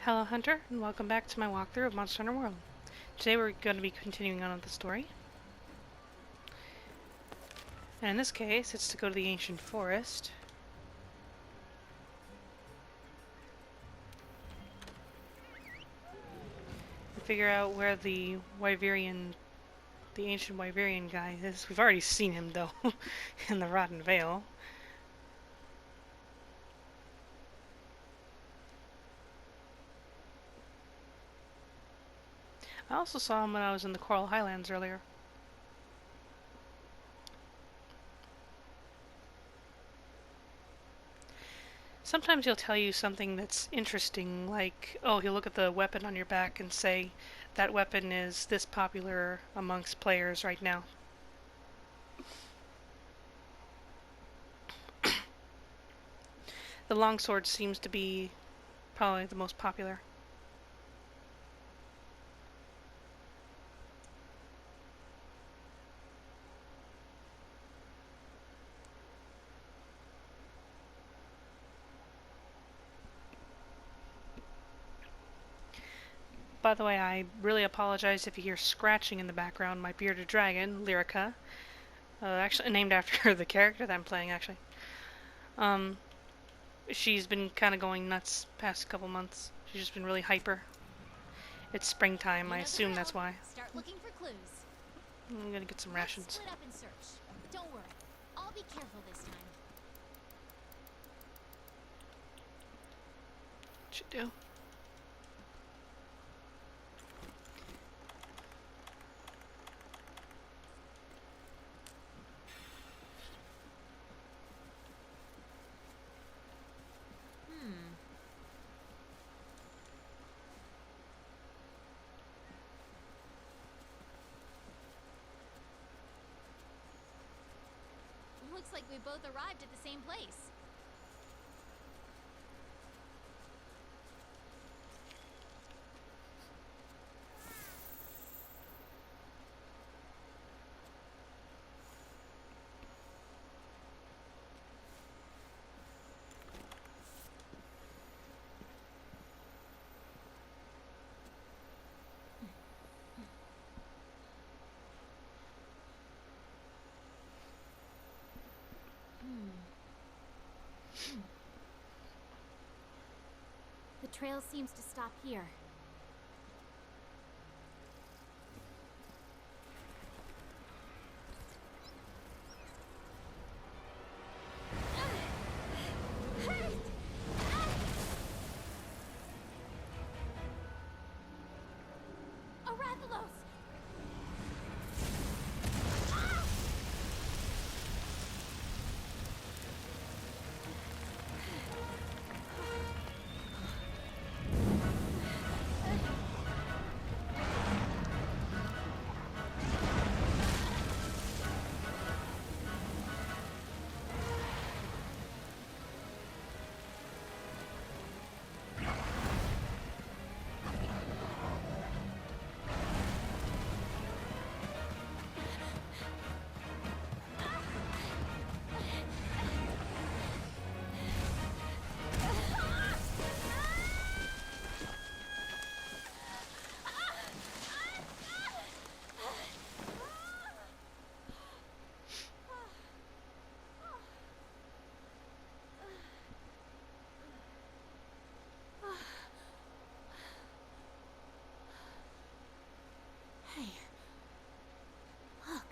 Hello Hunter, and welcome back to my walkthrough of Monster Hunter World. Today we're going to be continuing on with the story. And in this case, it's to go to the ancient forest. And figure out where the ancient Wyverian guy is. We've already seen him though, in the Rotten Vale. I also saw him when I was in the Coral Highlands earlier. Sometimes he'll tell you something that's interesting, like, oh, he'll look at the weapon on your back and say, that weapon is this popular amongst players right now. The longsword seems to be probably the most popular. By the way, I really apologize if you hear scratching in the background. My bearded dragon, Lyrica, actually named after the character that I'm playing, actually. Um, she's been kind of going nuts past couple months. She's just been really hyper. It's springtime, I assume that's why. Start looking for clues. I'm gonna get some rations. Split up and search. Don't worry, I'll be careful this time. Should do. Looks like we both arrived at the same place. The trail seems to stop here. A Rathalos! Hey, look.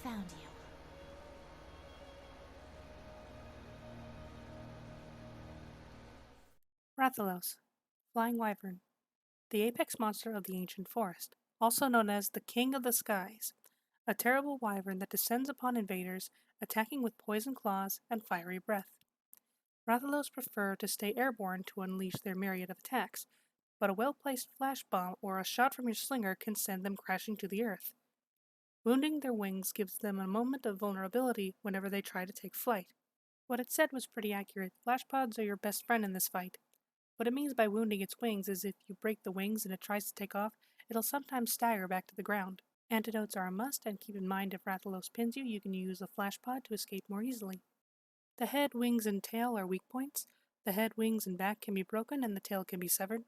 Found you. Rathalos, Flying Wyvern, the apex monster of the ancient forest, also known as the King of the Skies, a terrible wyvern that descends upon invaders, attacking with poison claws and fiery breath. Rathalos prefer to stay airborne to unleash their myriad of attacks, but a well-placed flash bomb or a shot from your slinger can send them crashing to the earth. Wounding their wings gives them a moment of vulnerability whenever they try to take flight. What it said was pretty accurate. Flash pods are your best friend in this fight. What it means by wounding its wings is if you break the wings and it tries to take off, it'll sometimes stagger back to the ground. Antidotes are a must, and keep in mind if Rathalos pins you, you can use a flash pod to escape more easily. The head, wings, and tail are weak points. The head, wings, and back can be broken, and the tail can be severed.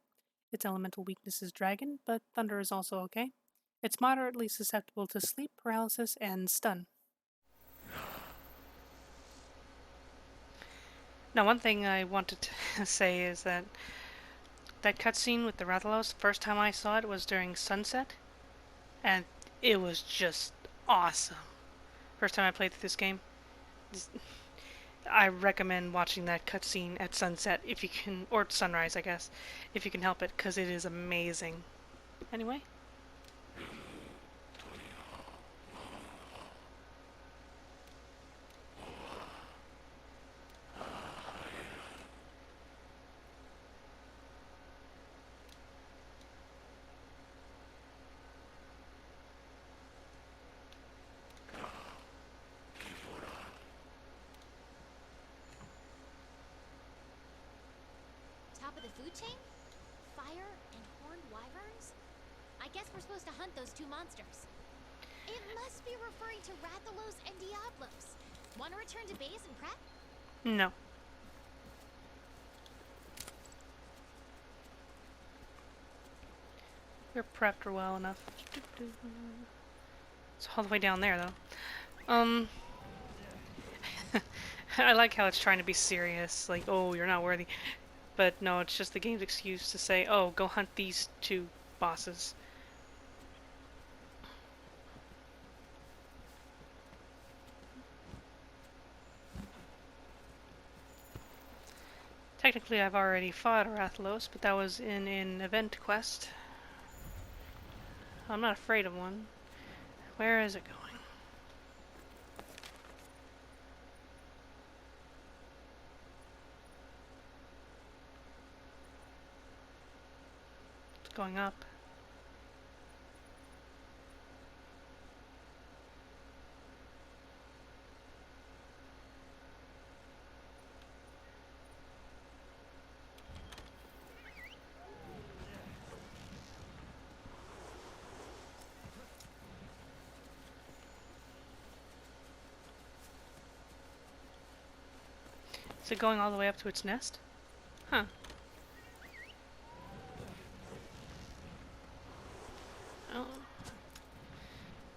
Its elemental weakness is dragon, but thunder is also okay. It's moderately susceptible to sleep, paralysis, and stun. Now, one thing I wanted to say is that cutscene with the Rathalos, first time I saw it was during sunset, and it was just awesome. First time I played through this game. I recommend watching that cutscene at sunset if you can, or sunrise, I guess, if you can help it, because it is amazing. Anyway. Top of the food chain? Fire and horned wyverns? I guess we're supposed to hunt those two monsters. It must be referring to Rathalos and Diablos. Want to return to base and prep? No. We're prepped well enough. It's all the way down there, though. I like how it's trying to be serious, like, oh, you're not worthy. But no, it's just the game's excuse to say, oh, go hunt these two bosses. Technically, I've already fought Rathalos, but that was in an event quest. I'm not afraid of one. Where is it going? It's going up. Is it going all the way up to its nest? Huh. Oh.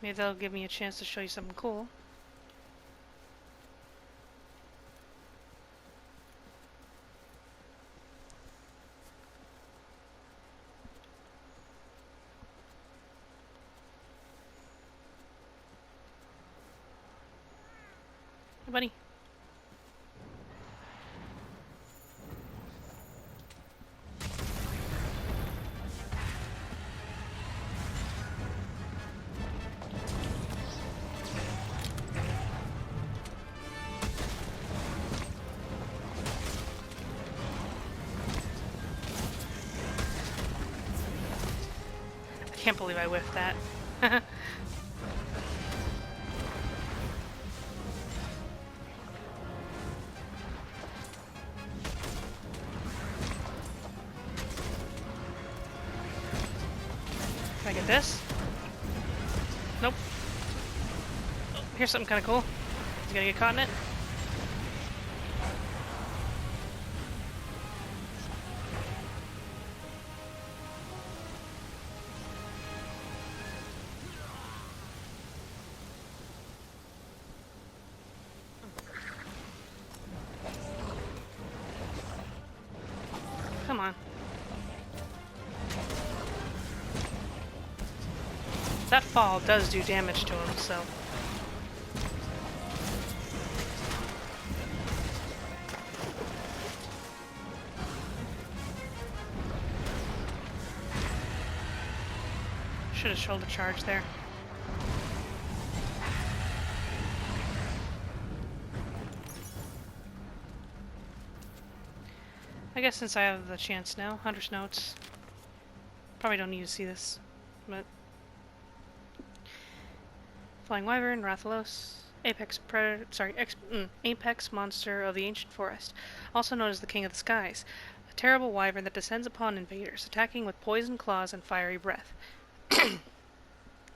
Maybe that'll give me a chance to show you something cool. Hey, buddy. I can't believe I whiffed that. Can I get this? Nope. Oh, here's something kind of cool. He's gonna get caught in it. Come on. That fall does do damage to him, so... Should have shoulder charge there. I guess since I have the chance now, Hunter's Notes. Probably don't need to see this, but... Flying Wyvern, Rathalos, Apex Predator, Apex Monster of the Ancient Forest, also known as the King of the Skies. A terrible wyvern that descends upon invaders, attacking with poison claws and fiery breath.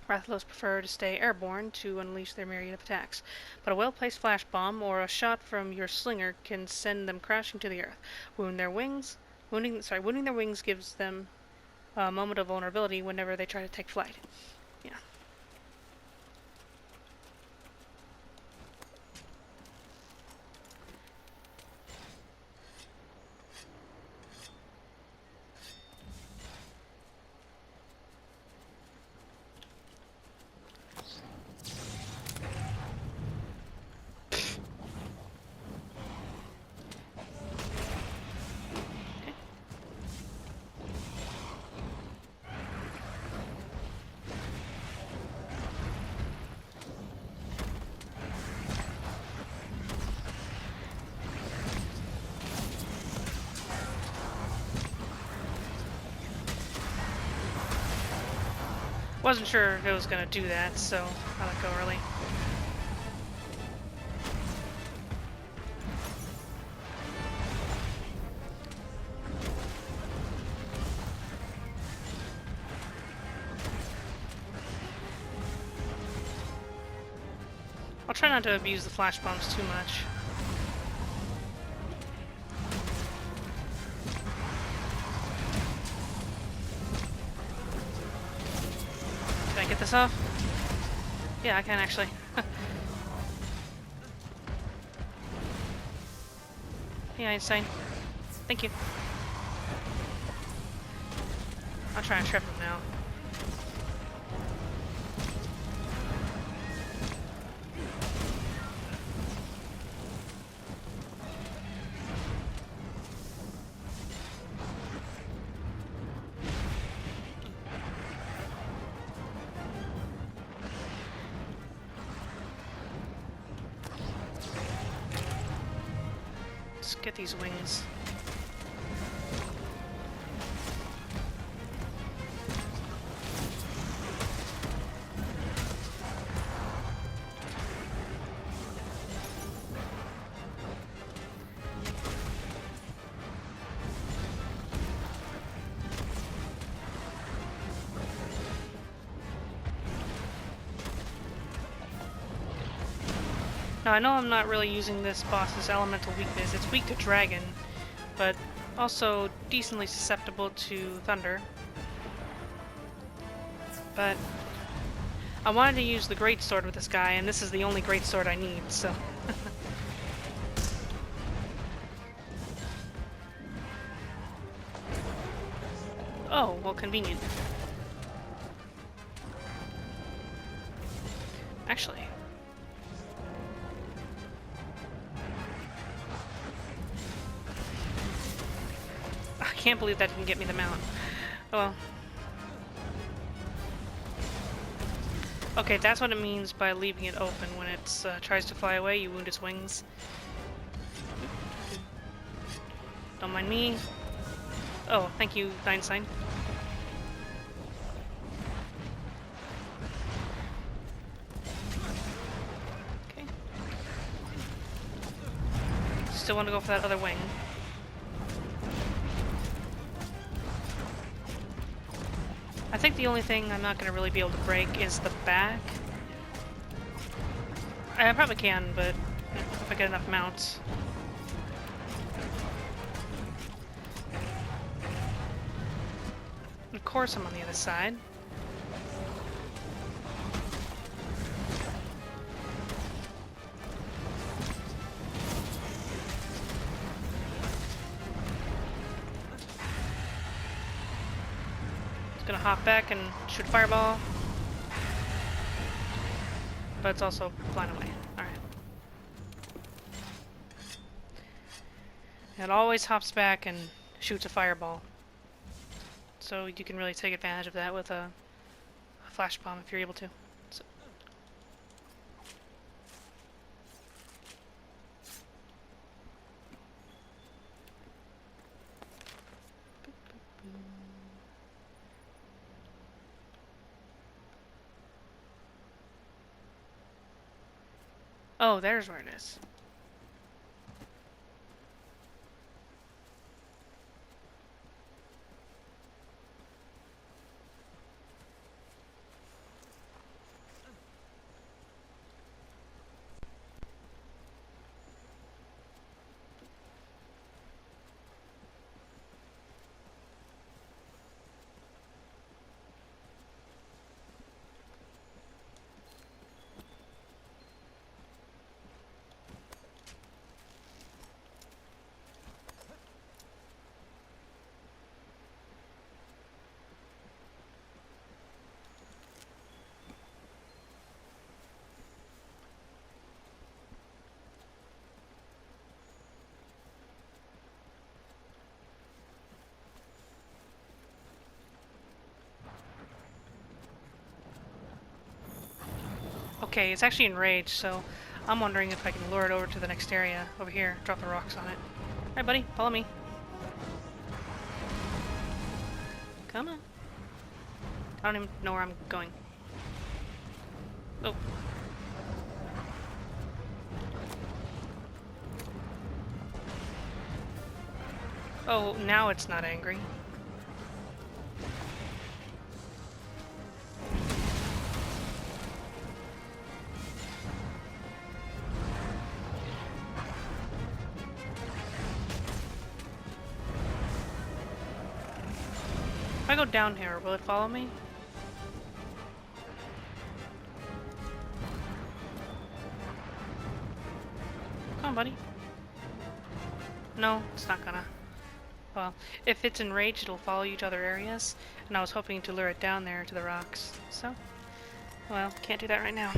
Rathalos prefer to stay airborne to unleash their myriad of attacks, but a well-placed flash bomb or a shot from your slinger can send them crashing to the earth. Wounding their wings gives them a moment of vulnerability whenever they try to take flight. Yeah. Wasn't sure if it was going to do that, so I let go early. I'll try not to abuse the flash bombs too much. Can I get this off? Yeah, I can actually. Yeah, Einstein. Thank you. I'll try and trip him now. Let's get these wings. Now, I know I'm not really using this boss's elemental weakness. It's weak to dragon, but also decently susceptible to thunder. But I wanted to use the greatsword with this guy, and this is the only greatsword I need, so... Oh, well, convenient. Actually... I can't believe that didn't get me the mount. Oh well. Okay, that's what it means by leaving it open. When it tries to fly away, you wound its wings. Don't mind me. Oh, thank you, Einstein. Okay. Still want to go for that other wing. I think the only thing I'm not going to really be able to break is the back. I probably can, but if I get enough mounts. Of course I'm on the other side. Gonna hop back and shoot a fireball. But it's also flying away. Alright. It always hops back and shoots a fireball. So you can really take advantage of that with a flash bomb if you're able to. So. Oh, there's where it is. Okay, it's actually enraged, so I'm wondering if I can lure it over to the next area. Over here. Drop the rocks on it. Alright, buddy. Follow me. Come on. I don't even know where I'm going. Oh. Oh, now it's not angry. If I go down here, will it follow me? Come on, buddy. No, it's not gonna. Well, if it's enraged, it'll follow you to other areas, and I was hoping to lure it down there to the rocks. So, well, can't do that right now.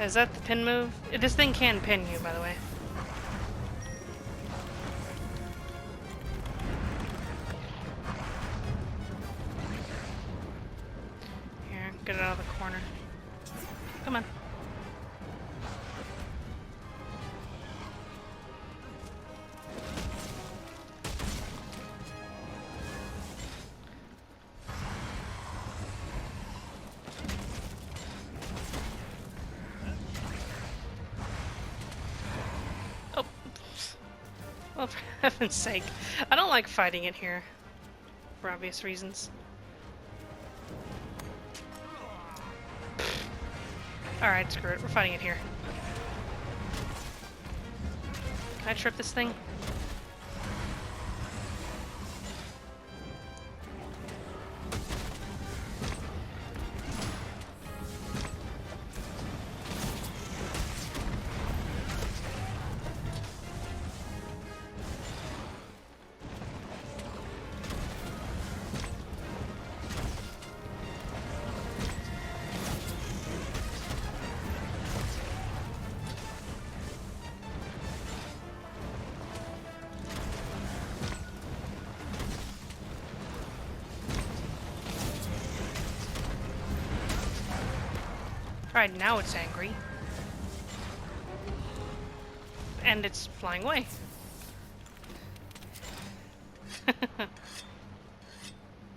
Is that the pin move? This thing can pin you, by the way. Here, get it out of the corner. Come on. Oh, for heaven's sake. I don't like fighting it here. For obvious reasons. Alright, screw it. We're fighting it here. Can I trip this thing? Alright, now it's angry. And it's flying away.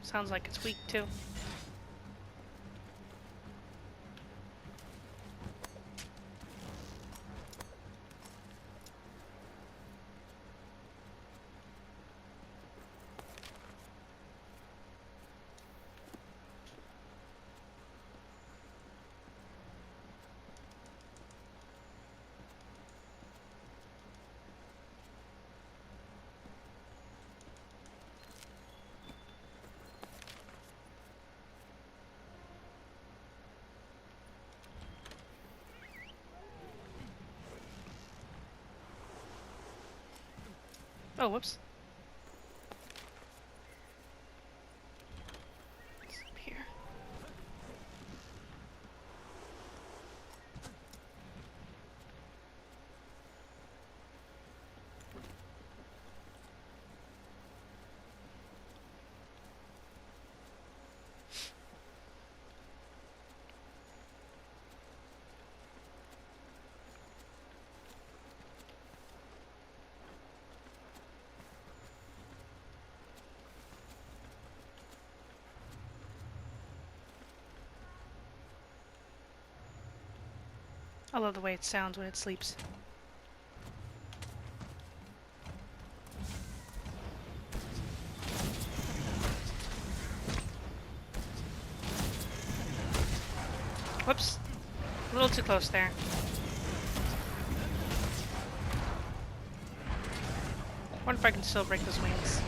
Sounds like it's weak, too. Oh, whoops. What's up here? I love the way it sounds when it sleeps. Whoops. A little too close there. Wonder if I can still break those wings.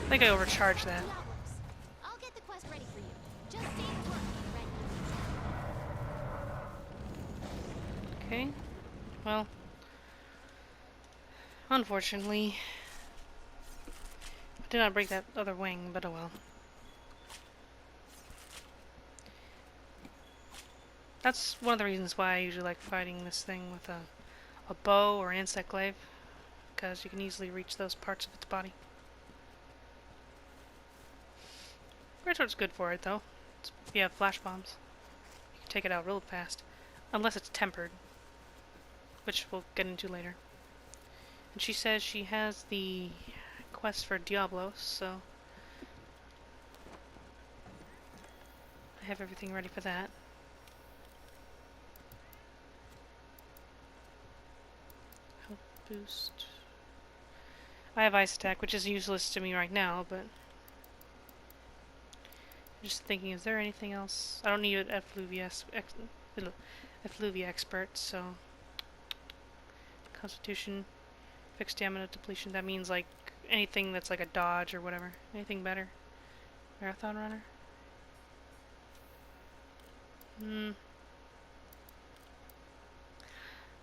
I think I overcharged that. Diablos, I'll get the quest ready for you. Just stay put when ready. Okay. Well, unfortunately, I did not break that other wing, but oh well. That's one of the reasons why I usually like fighting this thing with a bow or an insect glaive, because you can easily reach those parts of its body. Greatsword's good for it, though. If you have flash bombs, you can take it out real fast. Unless it's tempered, which we'll get into later. And she says she has the quest for Diablos, so I have everything ready for that. Health boost. I have ice attack, which is useless to me right now, but I'm just thinking, is there anything else? I don't need an effluvia expert, so Constitution, fixed stamina depletion. That means like anything that's like a dodge or whatever. Anything better? Marathon runner.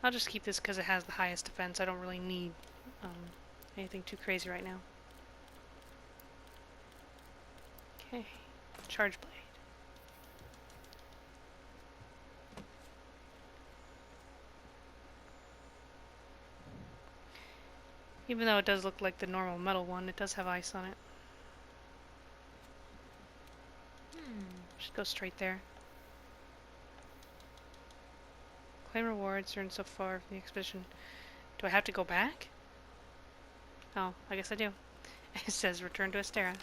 I'll just keep this because it has the highest defense. I don't really need anything too crazy right now. Okay, charge blade. Even though it does look like the normal metal one, it does have ice on it. Should go straight there. Claim rewards earned so far from the expedition. Do I have to go back? Oh, I guess I do. It says return to Astera.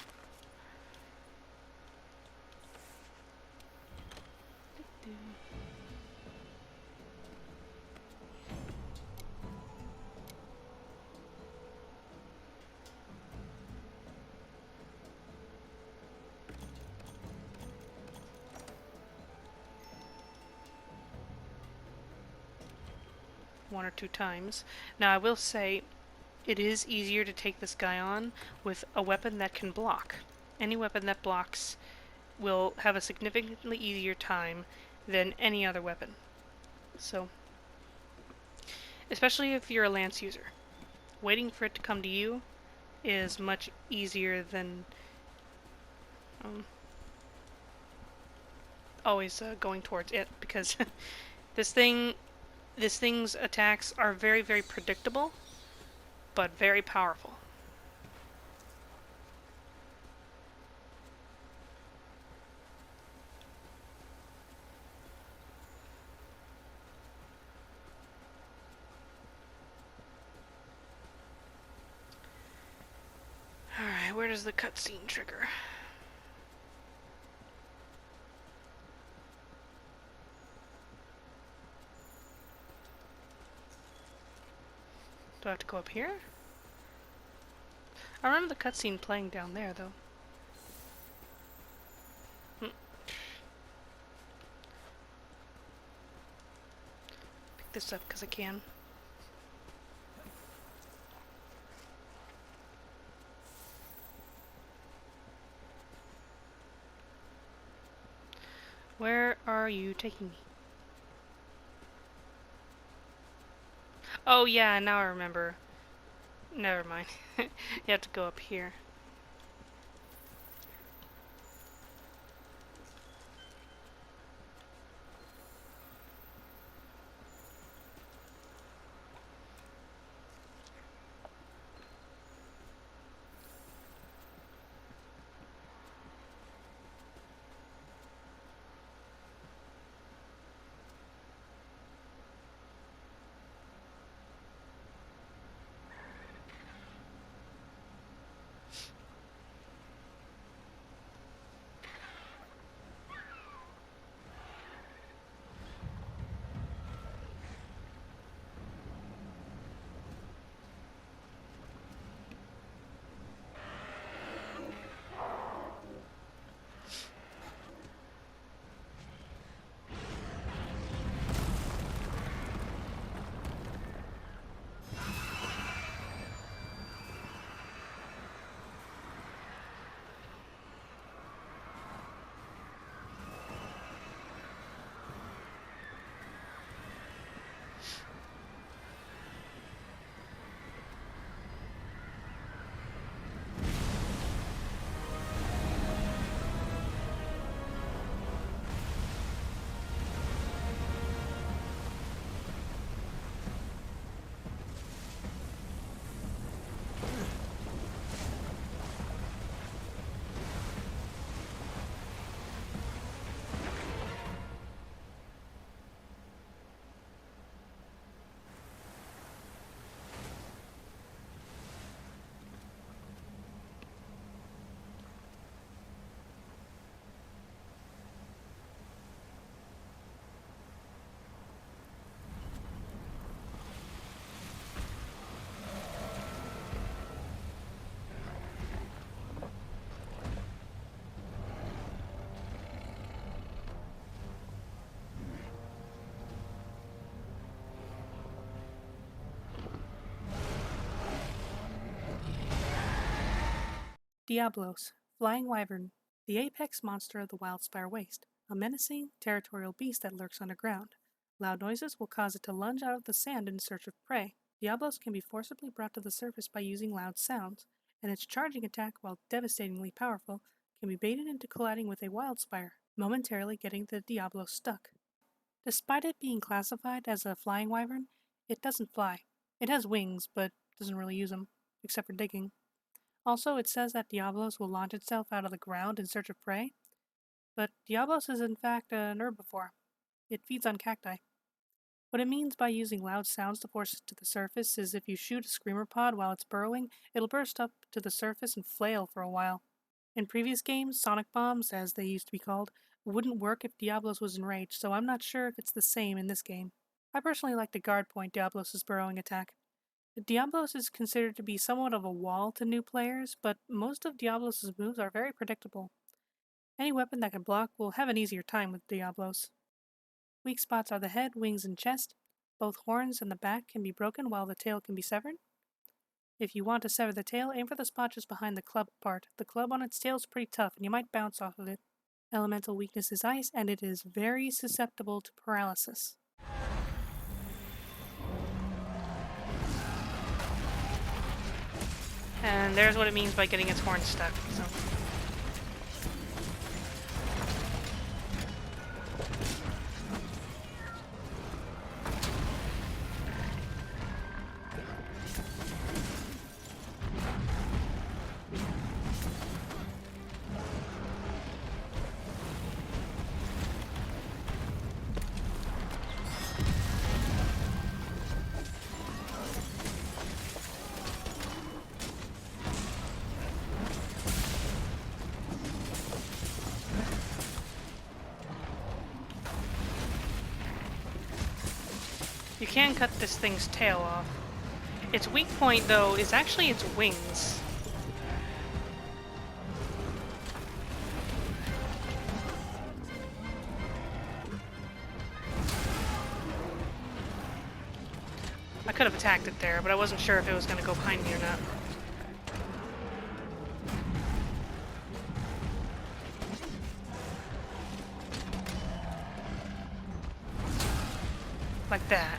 1 or 2 times. Now I will say, it is easier to take this guy on with a weapon that can block. Any weapon that blocks will have a significantly easier time than any other weapon. So, especially if you're a lance user, waiting for it to come to you is much easier than always going towards it, because this thing's attacks are very, very predictable, but very powerful. Alright, where does the cutscene trigger? Do I have to go up here? I remember the cutscene playing down there, though. Pick this up because I can. Where are you taking me? Oh yeah, now I remember. Never mind. You have to go up here. Diablos, Flying Wyvern, the apex monster of the Wildspire Waste, a menacing, territorial beast that lurks underground. Loud noises will cause it to lunge out of the sand in search of prey. Diablos can be forcibly brought to the surface by using loud sounds, and its charging attack, while devastatingly powerful, can be baited into colliding with a Wildspire, momentarily getting the Diablos stuck. Despite it being classified as a flying wyvern, it doesn't fly. It has wings, but doesn't really use them, except for digging. Also, it says that Diablos will launch itself out of the ground in search of prey, but Diablos is in fact an herbivore. It feeds on cacti. What it means by using loud sounds to force it to the surface is if you shoot a screamer pod while it's burrowing, it'll burst up to the surface and flail for a while. In previous games, sonic bombs, as they used to be called, wouldn't work if Diablos was enraged, so I'm not sure if it's the same in this game. I personally like to guard point Diablos' burrowing attack. Diablos is considered to be somewhat of a wall to new players, but most of Diablos' moves are very predictable. Any weapon that can block will have an easier time with Diablos. Weak spots are the head, wings, and chest. Both horns and the back can be broken while the tail can be severed. If you want to sever the tail, aim for the spot just behind the club part. The club on its tail is pretty tough and you might bounce off of it. Elemental weakness is ice, and it is very susceptible to paralysis. And there's what it means by getting its horn stuck. So. You can cut this thing's tail off. Its weak point, though, is actually its wings. I could have attacked it there, but I wasn't sure if it was going to go behind me or not. Like that.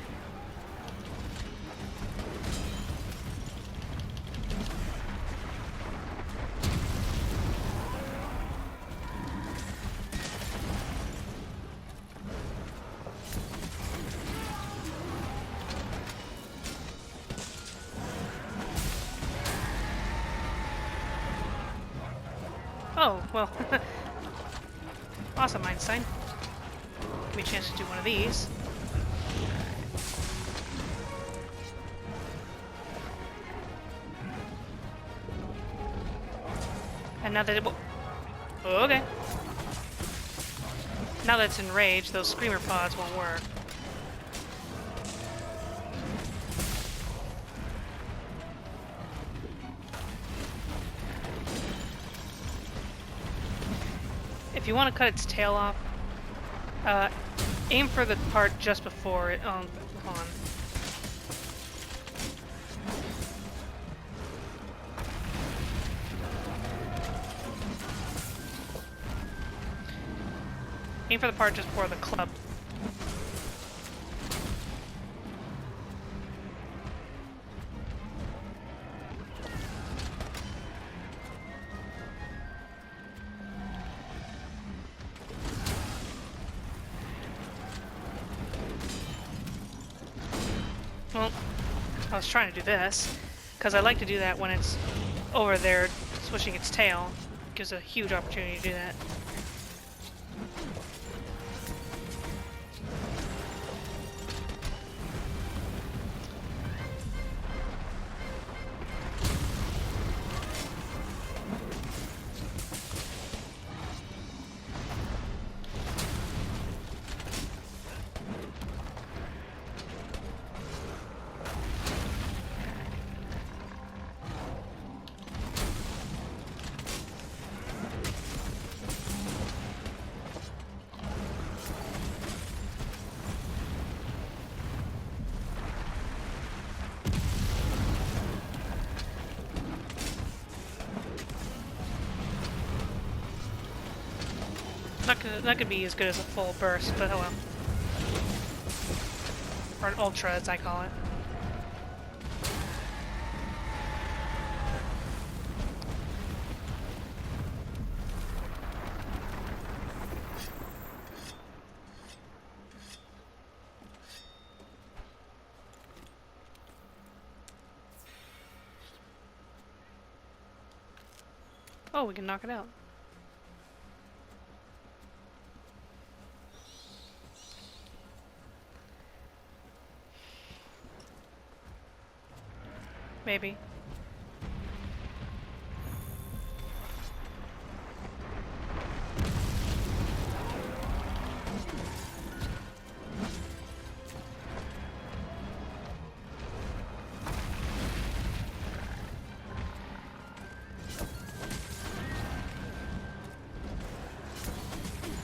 Oh, well. Awesome, Einstein. Give me a chance to do one of these. And now that it... Oh, okay. Now that it's enraged, those screamer pods won't work. If you want to cut its tail off, aim for the part just before it. Hold on. Aim for the part just before the club. Well, I was trying to do this, because I like to do that when it's over there swishing its tail. It gives a huge opportunity to do that. not gonna be as good as a full burst, but oh well. Or an ultra, as I call it. Oh, we can knock it out. Maybe.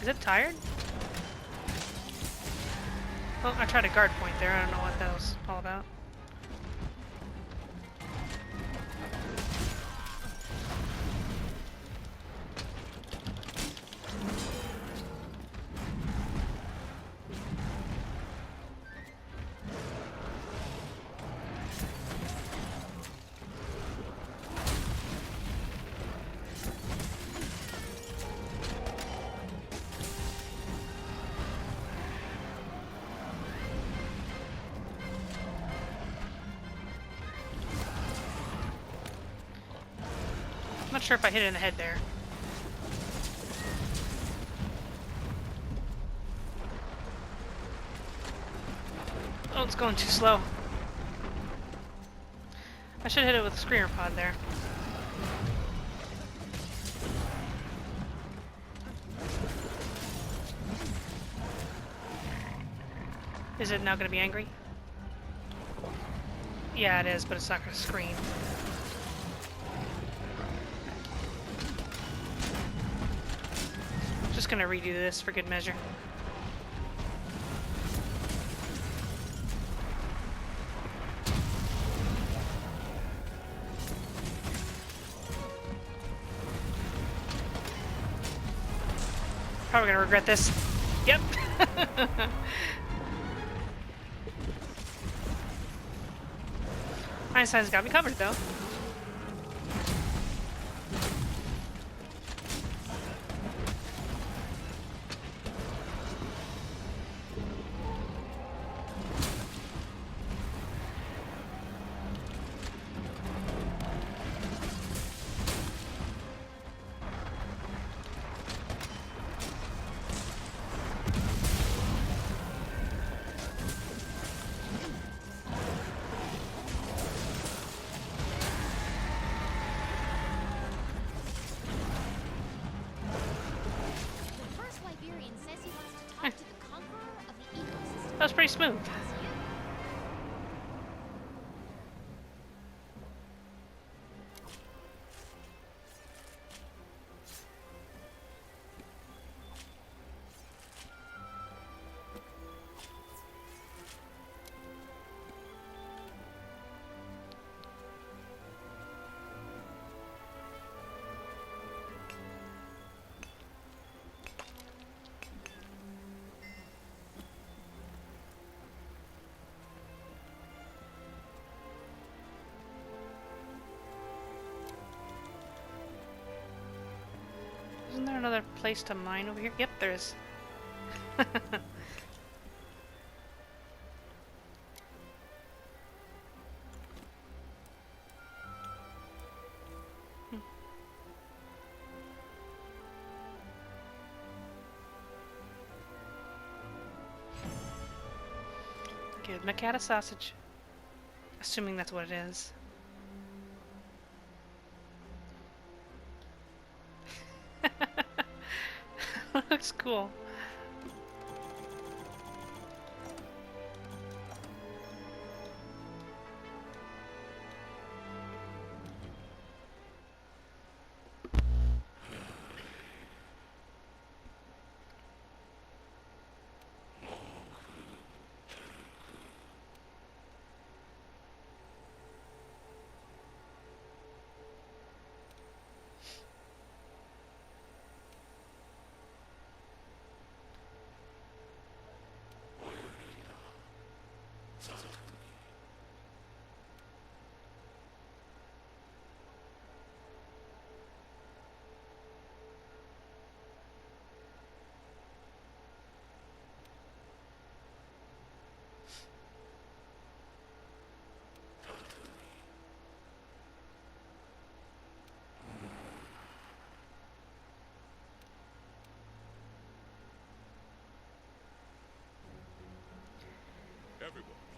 Is it tired? Oh, I tried a guard point there. I don't know what that was all about. I'm not sure if I hit it in the head there. Oh, it's going too slow. I should hit it with a screamer pod there. Is it now going to be angry? Yeah, it is, but it's not going to scream. Just going to redo this for good measure. Probably going to regret this. Yep. Einstein's got me covered, though. That was pretty smooth. Isn't there another place to mine over here? Yep, there is. Give my cat a sausage. Assuming that's what it is. Looks cool.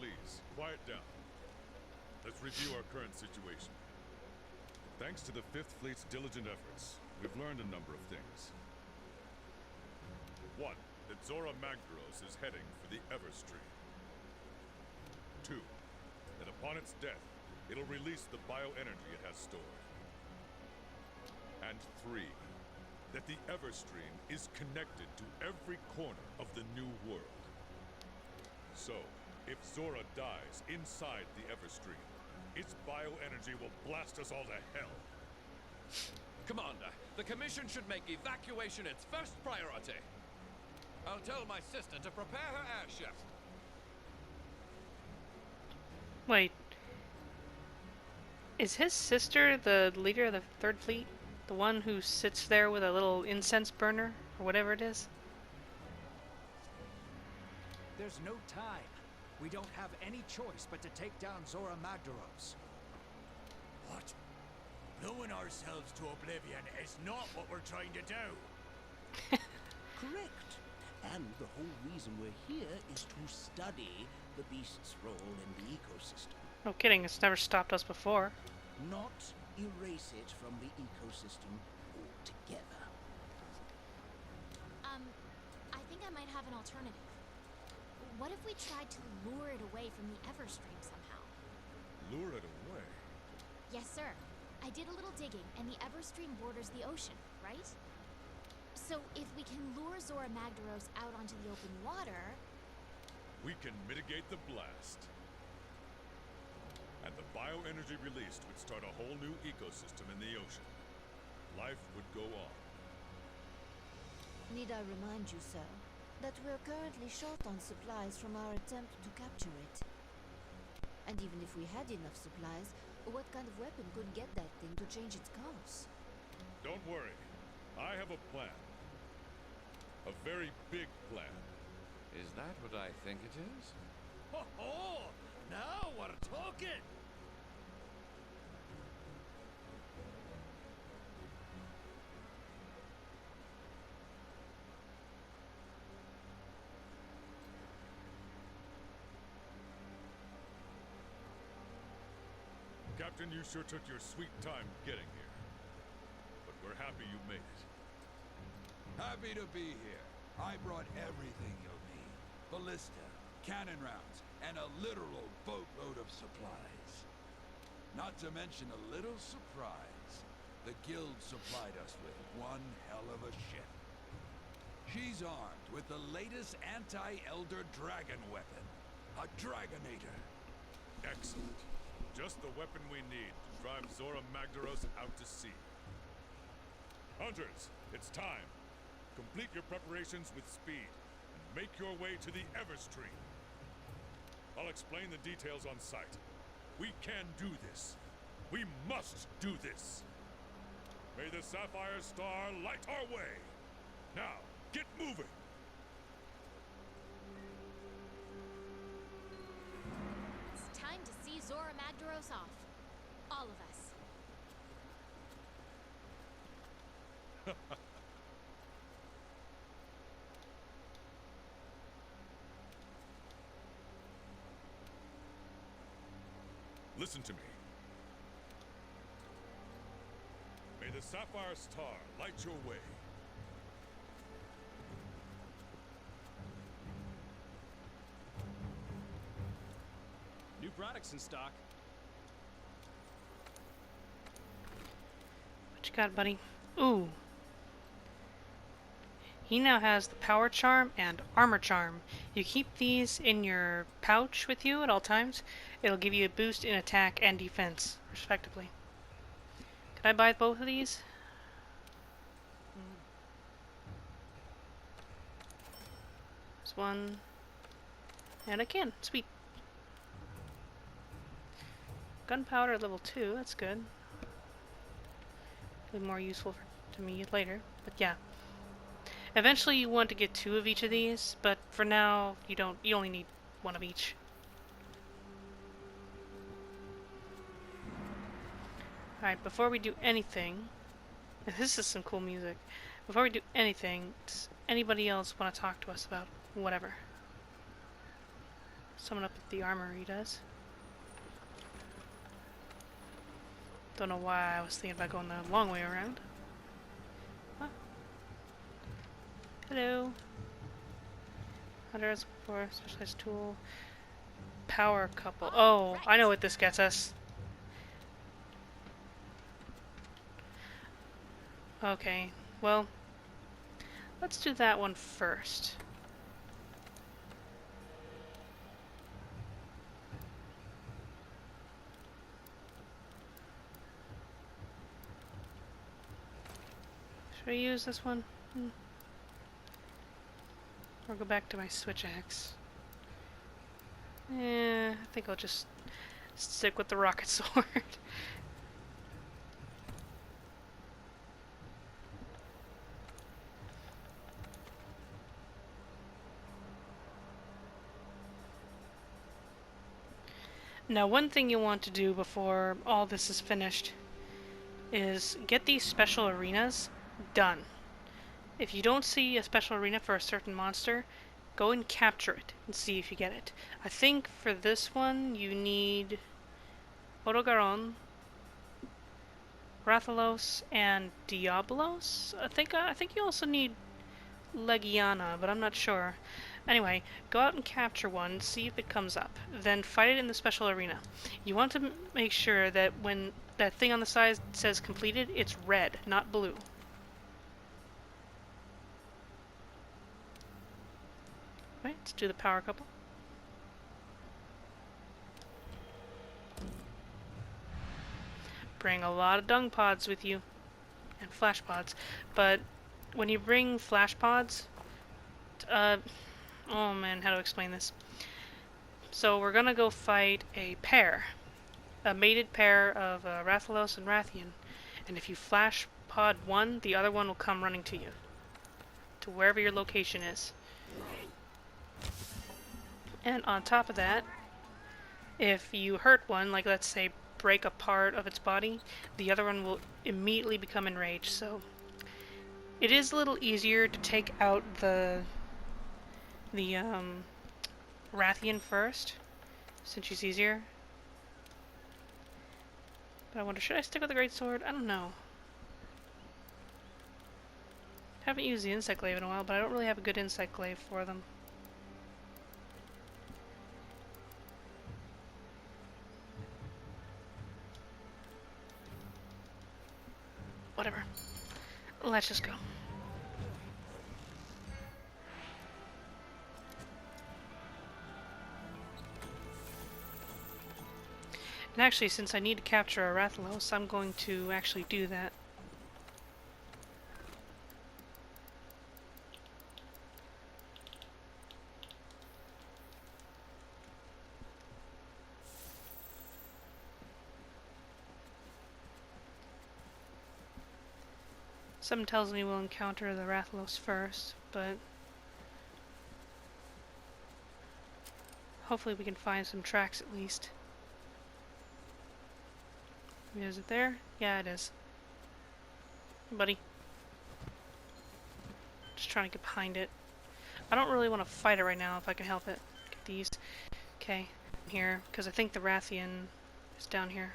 please, quiet down. Let's review our current situation. Thanks to the Fifth Fleet's diligent efforts, we've learned a number of things. 1. That Zora Magdaros is heading for the Everstream. 2. That upon its death, it'll release the bioenergy it has stored. And 3. That the Everstream is connected to every corner of the New World. So, if Zora dies inside the Everstream, its bioenergy will blast us all to hell. Commander, the Commission should make evacuation its first priority. I'll tell my sister to prepare her airship. Wait. Is his sister the leader of the Third Fleet? The one who sits there with a little incense burner? Or whatever it is? There's no time. We don't have any choice but to take down Zora Magdaros. What? Blowing ourselves to oblivion is not what we're trying to do. Correct. And the whole reason we're here is to study the beast's role in the ecosystem. No kidding, it's never stopped us before. Not erase it from the ecosystem altogether. I think I might have an alternative. What if we tried to lure it away from the Everstream somehow? Lure it away? Yes, sir. I did a little digging, and the Everstream borders the ocean, right? So if we can lure Zora Magdaros out onto the open water... We can mitigate the blast. And the bioenergy released would start a whole new ecosystem in the ocean. Life would go on. Need I remind you, sir, that we're currently short on supplies from our attempt to capture it? And even if we had enough supplies, what kind of weapon could get that thing to change its course? Don't worry. I have a plan. A very big plan. Is that what I think it is? Ho ho! Now we're talking! Captain, you sure took your sweet time getting here. But we're happy you made it. Happy to be here. I brought everything you'll need. Ballista, cannon rounds, and a literal boatload of supplies. Not to mention a little surprise. The guild supplied us with one hell of a ship. She's armed with the latest anti-Elder dragon weapon. A Dragonator. Excellent. Just the weapon we need to drive Zora Magdaros out to sea. Hunters, it's time. Complete your preparations with speed, and make your way to the Everstream. I'll explain the details on site. We can do this. We must do this. May the Sapphire Star light our way. Now, get moving. It's time to see Zora Magdaros off. All of us. Listen to me. May the Sapphire Star light your way. New products in stock. What you got, buddy? Ooh. He now has the Power Charm and Armor Charm. You keep these in your pouch with you at all times. It'll give you a boost in attack and defense, respectively. Can I buy both of these? There's one. And I can. Sweet. Gunpowder level 2, that's good. Be more useful to me later, but yeah. Eventually you want to get 2 of each of these, but for now you don't. You only need 1 of each. Alright, before we do anything, and this is some cool music. Before we do anything, does anybody else want to talk to us about whatever? Someone up at the armory does. Don't know why I was thinking about going the long way around. Huh? Hello. Hunters for specialized tool. Power couple. Oh, I know what this gets us. Okay, well, let's do that one first. Should I use this one? Or go back to my switch axe? I think I'll just stick with the rocket sword. Now, one thing you want to do before all this is finished is get these special arenas done. If you don't see a special arena for a certain monster, go and capture it and see if you get it. I think for this one you need Odogaron, Rathalos, and Diablos. I think you also need Legiana, but I'm not sure. Anyway, go out and capture one, see if it comes up. Then fight it in the special arena. You want to make sure that when that thing on the side says completed, it's red, not blue. Right, let's do the power couple. Bring a lot of dung pods with you. And flash pods. But when you bring flash pods, oh man, how to explain this? So we're gonna go fight a pair. A mated pair of Rathalos and Rathian. And if you flash pod one, the other one will come running to you. To wherever your location is. And on top of that, if you hurt one, like let's say break a part of its body, the other one will immediately become enraged. So it is a little easier to take out the Rathian first, since she's easier. But I wonder, should I stick with the greatsword? I don't know. Haven't used the insect glaive in a while, but I don't really have a good insect glaive for them. Whatever. Let's just go. And actually, since I need to capture a Rathalos, I'm going to actually do that. Something tells me we'll encounter the Rathalos first, but hopefully we can find some tracks at least. Is it there? Yeah, it is. Hey, buddy. Just trying to get behind it. I don't really want to fight it right now if I can help it. Get these. Okay, here, because I think the Rathian is down here.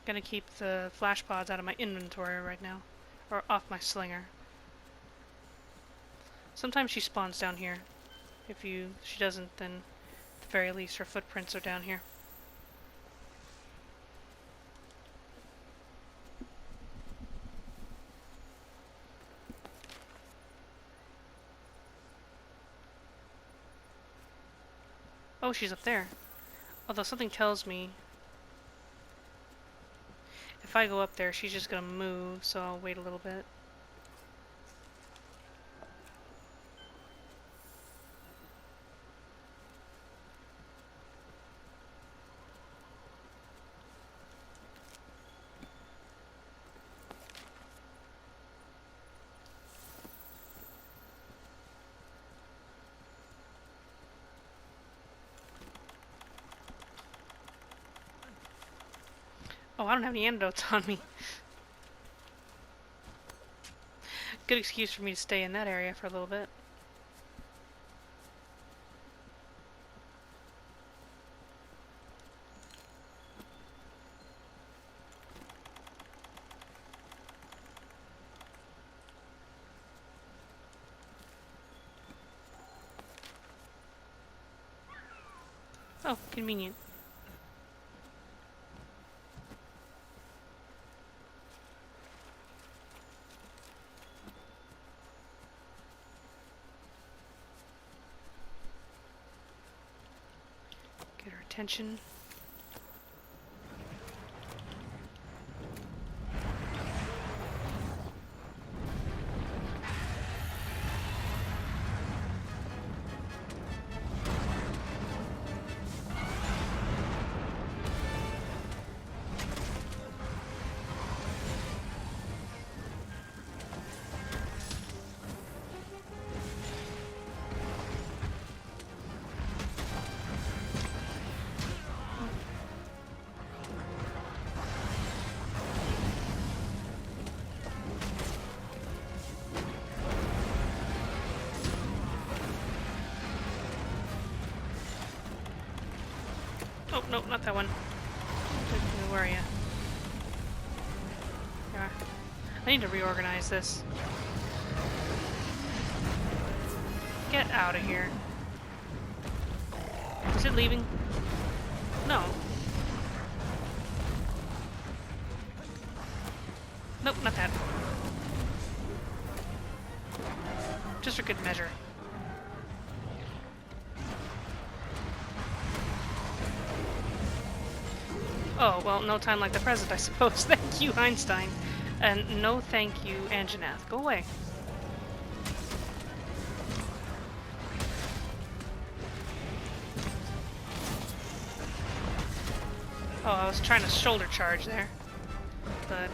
Gonna keep the flash pods out of my inventory right now, or off my slinger. Sometimes she spawns down here. If she doesn't, then at the very least her footprints are down here. Oh, she's up there. Although something tells me if I go up there, she's just gonna move, so I'll wait a little bit. Oh, I don't have any antidotes on me. Good excuse for me to stay in that area for a little bit. Oh, convenient. Get her attention. Oh, no, not that one. Where are you? There. I need to reorganize this. Get out of here. Is it leaving? No. Nope, not that. Just for good measure. Oh, well, no time like the present, I suppose. Thank you, Einstein. And no thank you, Anjanath. Go away. Oh, I was trying to shoulder charge there. But...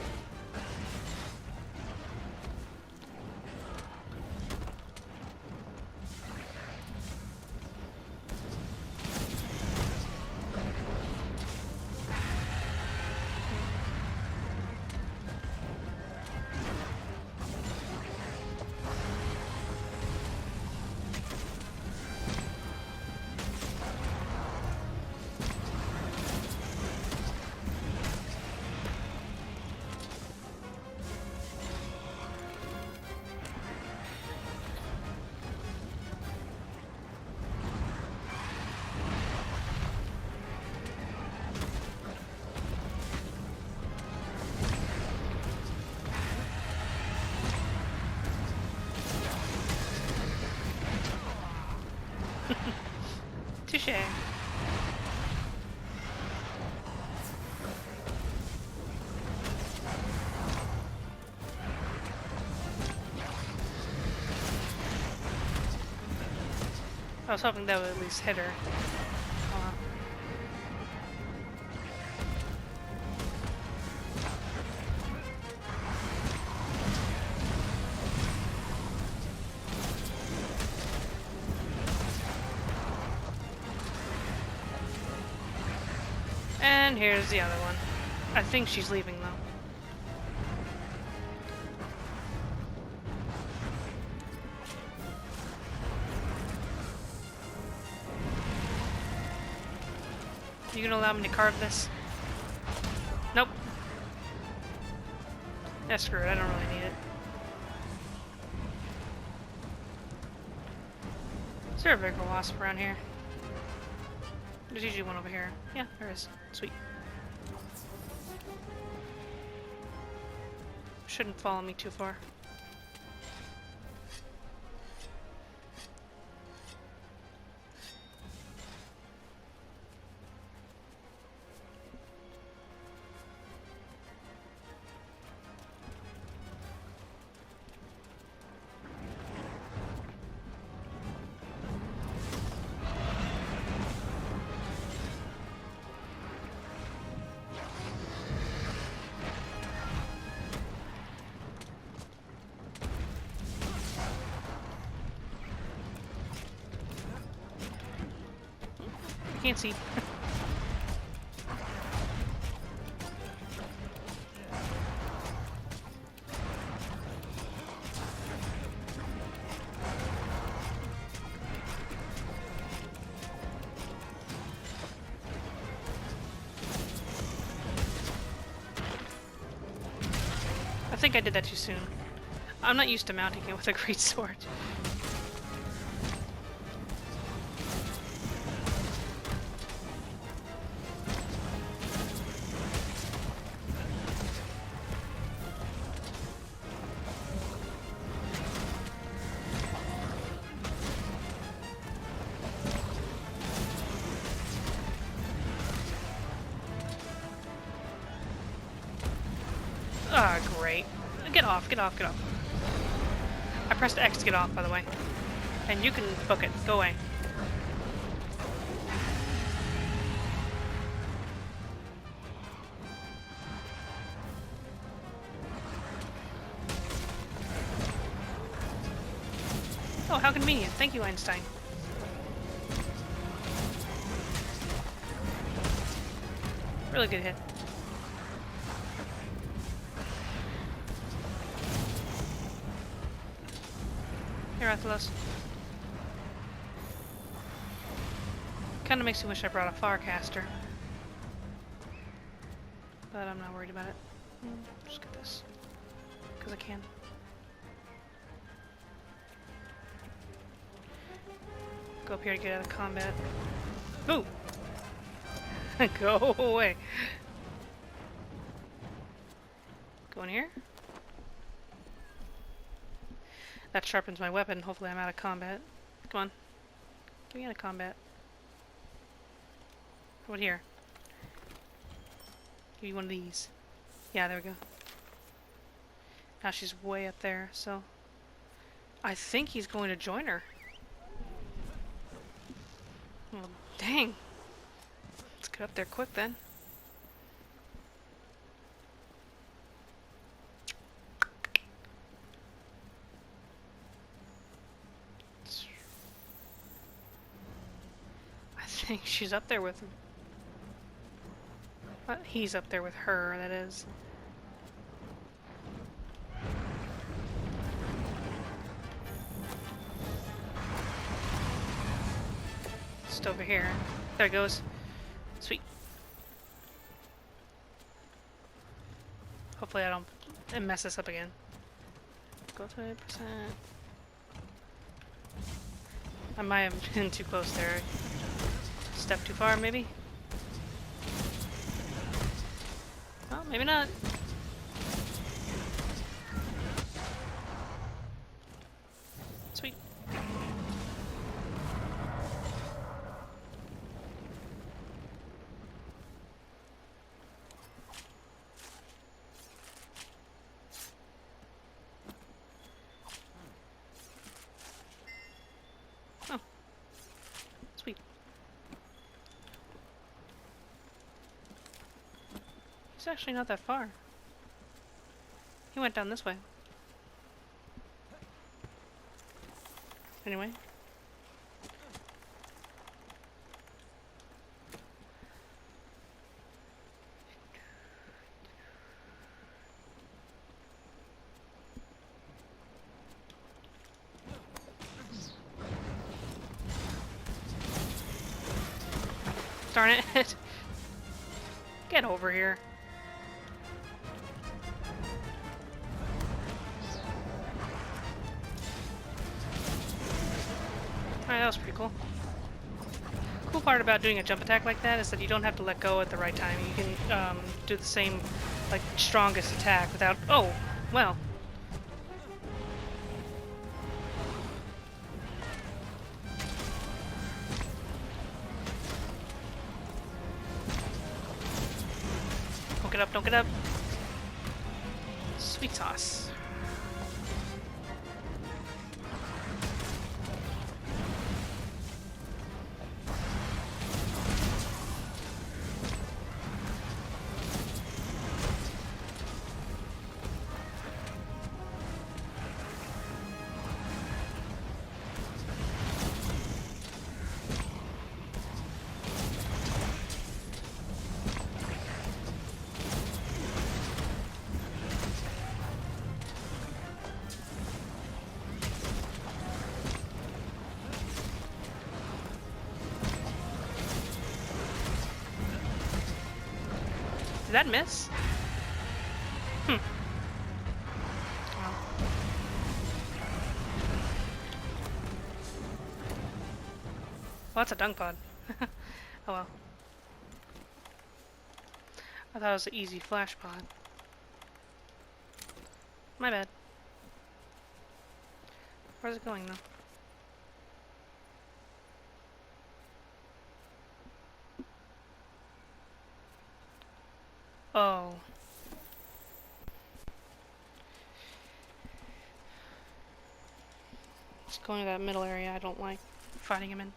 Touché. I was hoping that would at least hit her. And here's the other one. I think she's leaving though. You gonna allow me to carve this? Nope. Yeah, screw it. I don't really need it. Is there a bigger wasp around here? There's usually one over here. Yeah, there is. Sweet. Shouldn't follow me too far. Can't see. think I did that too soon. I'm not used to mounting it with a great sword. Ah, great. Get off, get off, get off. I pressed X to get off, by the way. And you can book it. Go away. Oh, how convenient. Thank you, Einstein. Really good hit. Hey, Rathalos. Kinda makes me wish I brought a Farcaster. But I'm not worried about it. Just get this. Because I can. Go up here to get out of combat. Boo! Go away. Go in here. That sharpens my weapon. Hopefully I'm out of combat. Come on. Get me out of combat. What here? Give me one of these. Yeah, there we go. Now she's way up there, so... I think he's going to join her. Well, dang. Let's get up there quick then. I think she's up there with him. He's up there with her, that is. Just over here. There it goes. Sweet. Hopefully I don't mess this up again. Go to 8%. I might have been too close there. Step too far, maybe? Well, maybe not. Sweet. Oh. Sweet. It's actually not that far. He went down this way. Anyway. Darn it. Get over here. Alright, that was pretty cool. Cool part about doing a jump attack like that is that you don't have to let go at the right time. You can do the same, like, strongest attack without... Oh, well. Don't get up, don't get up. Sweet sauce. Did that miss? that's a dung pod. Oh well. I thought it was an easy flash pod. My bad. Where's it going though? Oh. It's going to that middle area I don't like fighting him in.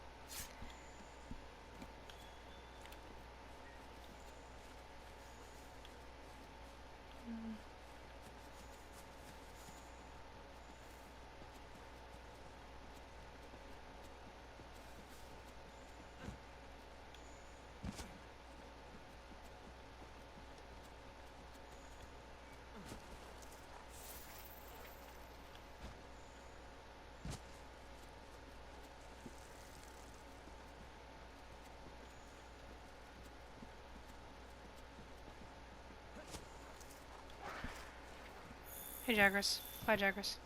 Hey Jagras. Bye Jagras.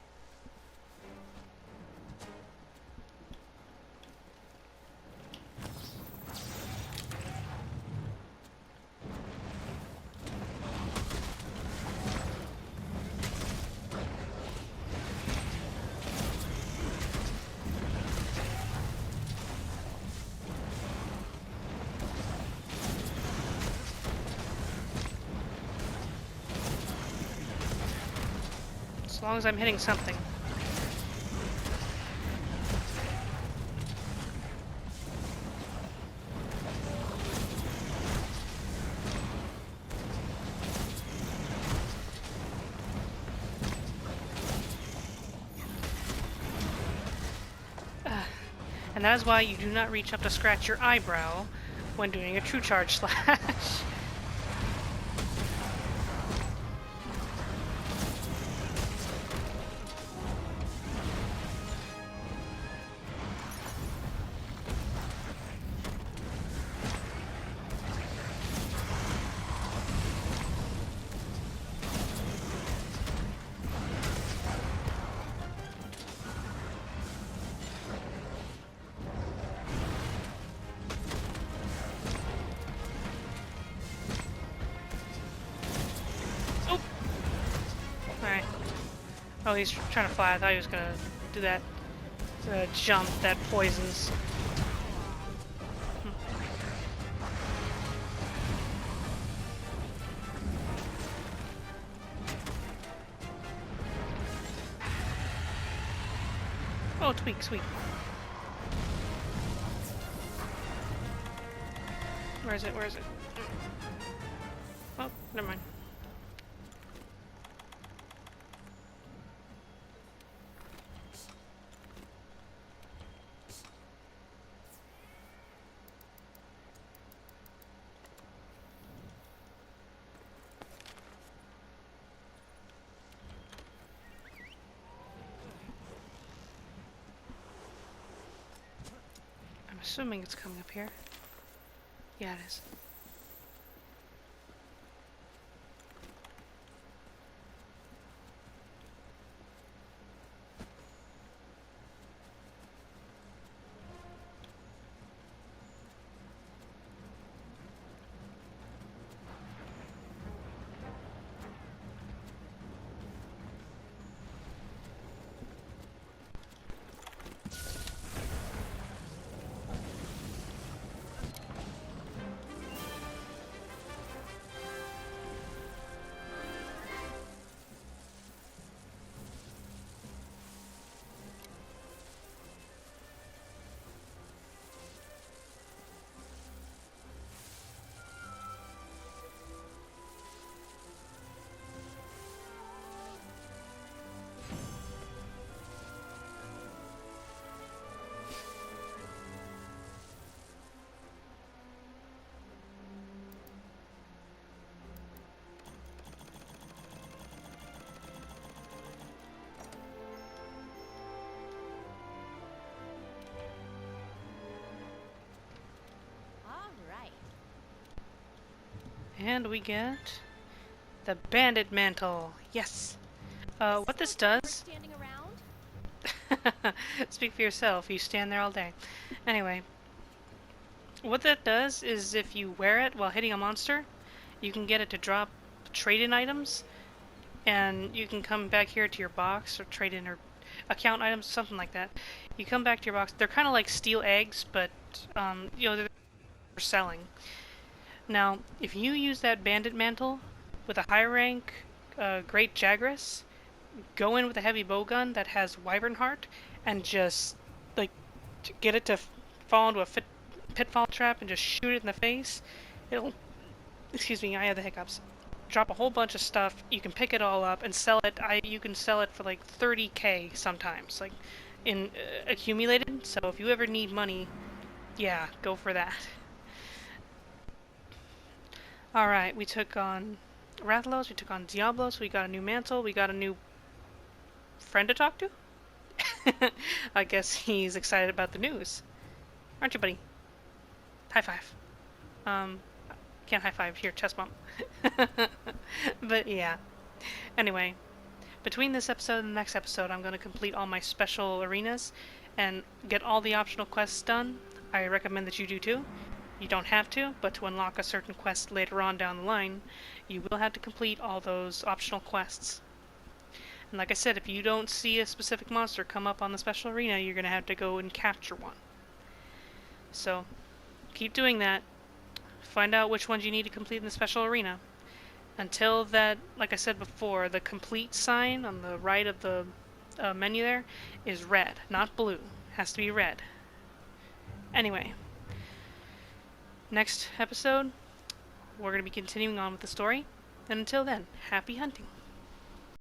As long as I'm hitting something. And that is why you do not reach up to scratch your eyebrow when doing a true charge slash. Oh, he's trying to fly. I thought he was gonna do that jump that poisons. Oh, tweak, sweet. Where is it? Where is it? Oh, never mind. I'm assuming it's coming up here. Yeah, it is. And we get the Bandit Mantle. Yes. What this does... Speak for yourself. You stand there all day. Anyway, What that does is if you wear it while hitting a monster, you can get it to drop trade-in items, and you can come back here to your box or trade-in or account items, something like that. You come back to your box. They're kind of like steel eggs, but they're selling. Now, if you use that bandit mantle with a high rank Great Jagras, go in with a heavy bowgun that has Wyvern Heart, and just like get it to fall into a pitfall trap and just shoot it in the face. It'll, excuse me, I had the hiccups. Drop a whole bunch of stuff. You can pick it all up and sell it. You can sell it for like 30k sometimes, like in accumulated. So if you ever need money, yeah, go for that. Alright, we took on Rathalos, we took on Diablos, we got a new mantle, we got a new friend to talk to? I guess he's excited about the news. Aren't you, buddy? High five. Can't high five. Here, chest bump. But yeah. Anyway, between this episode and the next episode, I'm going to complete all my special arenas and get all the optional quests done. I recommend that you do too. You don't have to, but to unlock a certain quest later on down the line, you will have to complete all those optional quests. And like I said, if you don't see a specific monster come up on the special arena, you're going to have to go and capture one. So, keep doing that. Find out which ones you need to complete in the special arena. Until that, like I said before, the complete sign on the right of the menu there is red, not blue. It has to be red. Anyway. Next episode, we're going to be continuing on with the story. And until then, happy hunting.